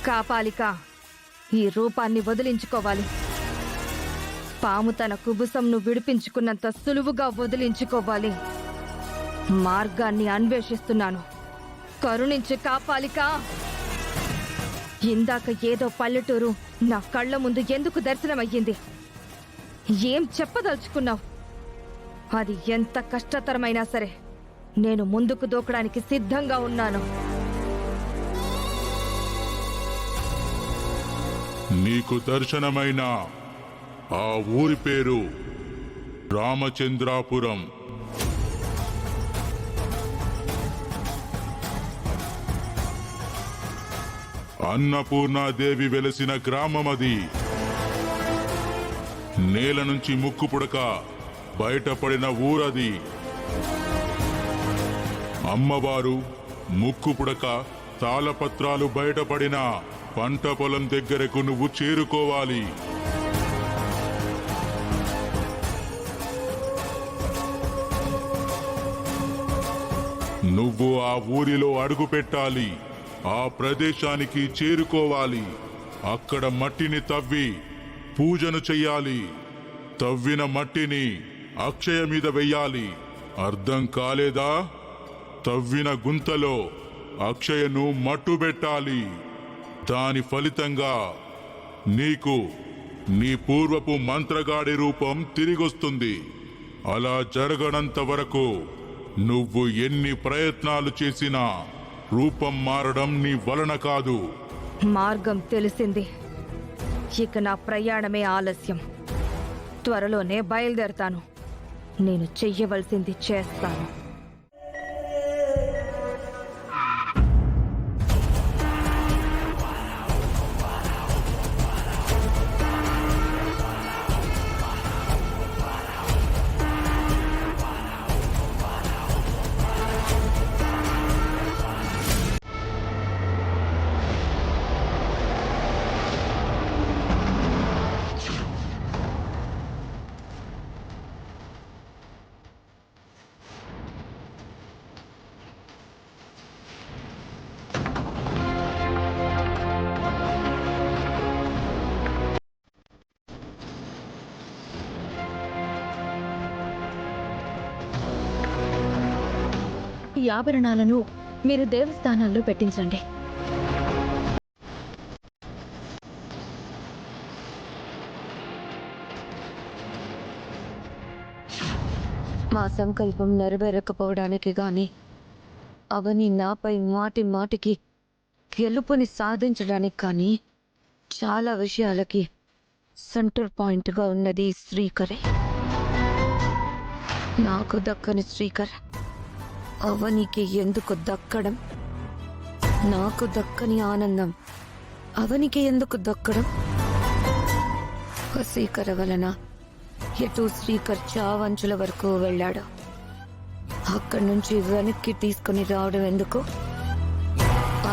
కాపాలిక ఈ రూపాన్ని వదిలించుకోవాలి. పాము తన కుబుసంను విడిపించుకున్నంత సులువుగా వదిలించుకోవాలి. మార్గాన్ని అన్వేషిస్తున్నాను. కరుణించి కాపాలిక. ఇందాక ఏదో పల్లెటూరు నా కళ్ళ ముందు ఎందుకు దర్శనమయ్యింది? ఏం చెప్పదలుచుకున్నావు? అది ఎంత కష్టతరమైనా సరే నేను ముందుకు దూకడానికి సిద్ధంగా ఉన్నాను. నీకు దర్శనమైన ఆ ఊరి పేరు రామచంద్రాపురం. అన్నపూర్ణాదేవి వెలసిన గ్రామమది. నేల నుంచి ముక్కు పుడక బయటపడిన ఊరది. అమ్మవారు ముక్కు పుడక తాళపత్రాలు బయటపడిన పంట పొలం దగ్గరకు నువ్వు చేరుకోవాలి. నువ్వు ఆ ఊరిలో అడుగు పెట్టాలి. ఆ ప్రదేశానికి చేరుకోవాలి. అక్కడ మట్టిని తవ్వి పూజను చెయ్యాలి. తవ్విన మట్టిని అక్షయ మీద వెయ్యాలి. అర్థం కాలేదా? తవ్విన గుంతలో అక్షయను మట్టుబెట్టాలి. దాని ఫలితంగా నీకు నీ పూర్వపు మంత్రగాడి రూపం తిరిగొస్తుంది. అలా జరగనంత వరకు నువ్వు ఎన్ని ప్రయత్నాలు చేసినా రూపం మారడం నీ వలన కాదు. మార్గం తెలిసింది. ఇక నా ప్రయాణమే ఆలస్యం. త్వరలోనే బయలుదేరతాను. నేను చెయ్యవలసింది చేస్తాను. ఈ ఆభరణాలను మీరు దేవస్థానాల్లో పెట్టించండి. మా సంకల్పం నెరవేరకపోవడానికి గాని అవని నాపై మాటి మాటికి గెలుపుని సాధించడానికి కానీ చాలా విషయాలకి సెంటర్ పాయింట్గా ఉన్నది శ్రీకరే. నాకు దక్కని శ్రీకర్ అవనికి ఎందుకు దక్కడం? నాకు దక్కని ఆనందం అవనికి ఎందుకు దక్కడం? వశీకర వలన ఎటు శ్రీకర్ చావంచుల వరకు వెళ్ళాడు. అక్కడి నుంచి వెనక్కి తీసుకుని రావడం ఎందుకు?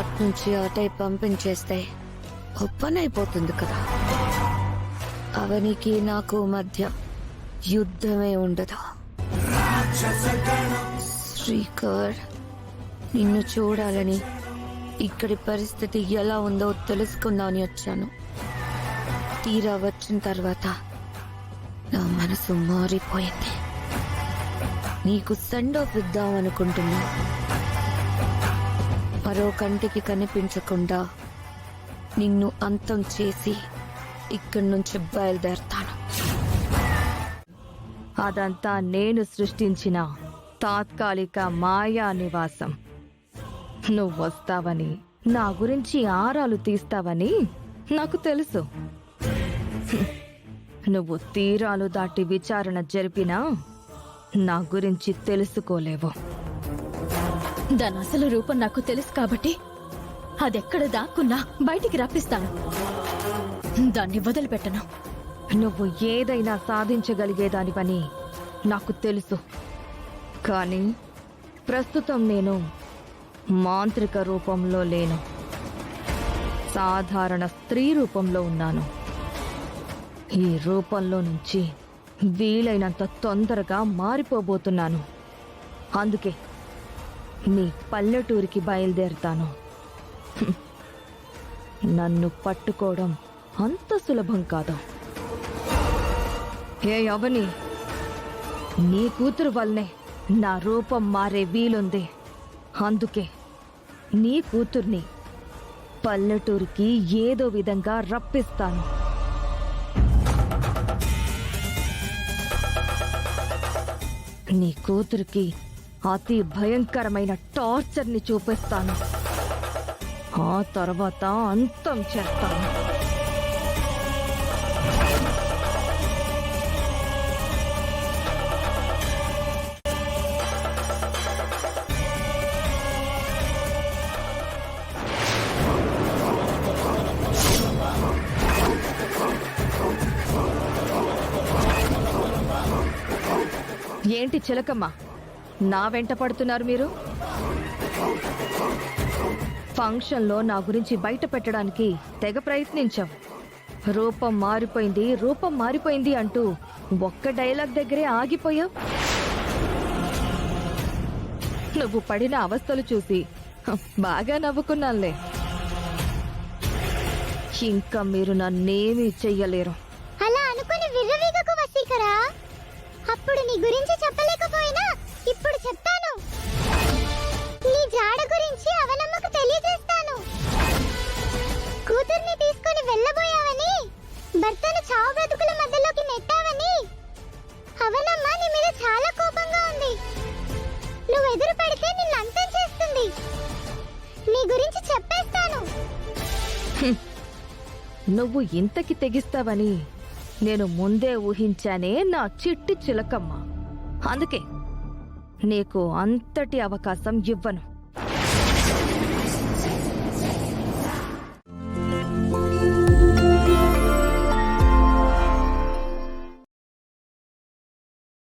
అట్నుంచి అటై పంపించేస్తే ఒప్పనైపోతుంది కదా. అవనికి నాకు మధ్య యుద్ధమే ఉండదు. శ్రీకర్, నిన్ను చూడాలని, ఇక్కడి పరిస్థితి ఎలా ఉందో తెలుసుకుందామని వచ్చాను. తీరా వచ్చిన తర్వాత నా మనసు మారిపోయింది. నీకు సెండ్ ఆఫ్ ఇద్దాం అనుకుంటున్నా. మరో కంటికి కనిపించకుండా నిన్ను అంతం చేసి ఇక్కడి నుంచి బయలుదేరతాను. అదంతా నేను సృష్టించిన తాత్కాలిక మాయా నివాసం. నువ్వు వస్తావని, నా గురించి ఆరాలు తీస్తావని నాకు తెలుసు. నువ్వు తీరాలు దాటి విచారణ జరిపినా నా గురించి తెలుసుకోలేవు. దాని అసలు రూపం నాకు తెలుసు కాబట్టి అదెక్కడ దాక్కున్నా బయటికి రప్పిస్తాను. దాన్ని వదిలిపెట్టను. నువ్వు ఏదైనా సాధించగలిగేదానివని నాకు తెలుసు. కానీ ప్రస్తుతం నేను మాంత్రిక రూపంలో లేను. సాధారణ స్త్రీ రూపంలో ఉన్నాను. ఈ రూపంలో నుంచి వీలైనంత తొందరగా మారిపోబోతున్నాను. అందుకే మీ పల్లెటూరికి బయలుదేరుతాను. నన్ను పట్టుకోవడం అంత సులభం కాదు. ఏ అవని, నీ కూతురు వల్లనే నా రూపం మారే వీలుంది. అందుకే నీ కూతుర్ని పల్లెటూరికి ఏదో విధంగా రప్పిస్తాను. నీ కూతురికి అతి భయంకరమైన టార్చర్ని చూపిస్తాను. ఆ తర్వాత అంతం చేస్తాను. ఏంటి చిలకమ్మ, నా వెంట పడుతున్నారు మీరు? ఫంక్షన్లో నా గురించి బయట పెట్టడానికి తెగ ప్రయత్నించావు. రూపం మారిపోయింది అంటూ ఒక్క డైలాగ్ దగ్గరే ఆగిపోయావు. నువ్వు పడిన అవస్థలు చూసి బాగా నవ్వుకున్నానులే. ఇంకా మీరు నన్నేమీ చెయ్యలేరు. అలా అనుకుని విర్రవీగకు వసీకరా. అప్పుడు నీ గురించి చెప్పలేకపోయినా ఇప్పుడు చెప్తాను. నీ జాడ గురించి అవనమ్మకు తెలియజేస్తాను. కూతుర్ని తీసుకుని వెళ్ళబోయావని, భర్తను చావు బ్రతుకుల మధ్యలోకి నెట్టావని అవనమ్మ నీ మీద చాలా కోపంగా ఉంది. నువ్వు ఎదురు పడితే నిన్ను అంతం చేస్తుంది. నీ గురించి చెప్పేస్తాను. నువ్వు ఇంతకి తెగిస్తావని నేను ముందే ఊహించానే నా చిట్టి చిలకమ్మ. అందుకే నీకు అంతటి అవకాశం ఇవ్వను.